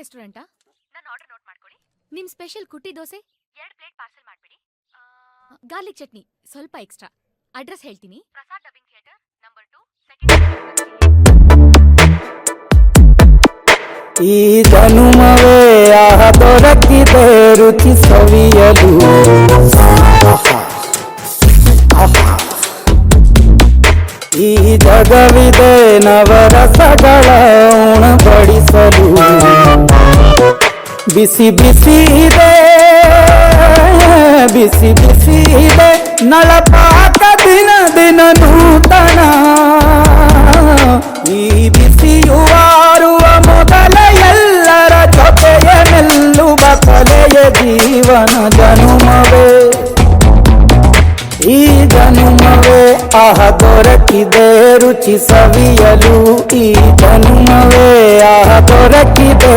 ರೆಸ್ಟೋರೆಂಟಾ? ನನ್ನ order note ಮಾಡ್ಕೊಳ್ಳಿ. ನಿಮ್ ಸ್ಪೆಷಲ್ ಕುಟ್ಟಿ ದೋಸೆ 2 ಪ್ಲೇಟ್ ಪಾರ್ಸಲ್ ಮಾಡ್ಬಿಡಿ. ಗಾರ್ಲಿಕ್ ಚಟ್ನಿ ಸ್ವಲ್ಪ ಎಕ್ಸ್ಟ್ರಾ. ಅಡ್ರೆಸ್ ಹೇಳ್ತೀನಿ. Prasad dubbing theatre number 2 second. ಈ ಜನುಮವೇ ಆಹ ದೊರಕಿದೆ ರುಚಿ ಸವಿಯಲು. ಈ ಜಗವಿದೆ ನವರಸಗಳ ಉಣಬಡಿಸಲು. ಬಿಸಿ ಬಿಸಿ ಇದೆ, ಬಿಸಿ ಬಿಸಿ ಇದೆ ನಳಪಾಕ ದಿನ ದಿನ ನೂತನ. ಈ ಬಿಸಿಯು ಆರುವ ಮೊದಲ ಎಲ್ಲರ ಜೊತೆಯ ನಿಲ್ಲುವ ಕಲೆಯ ಜೀವನ ಜನುಮವೇ. ಈ ಜನುಮವೇ ಆಹ ದೊರಕಿದೆ ರುಚಿ ಸವಿಯಲು. ಈ ಜನುಮವೇ ಆಹ ದೊರಕಿದೆ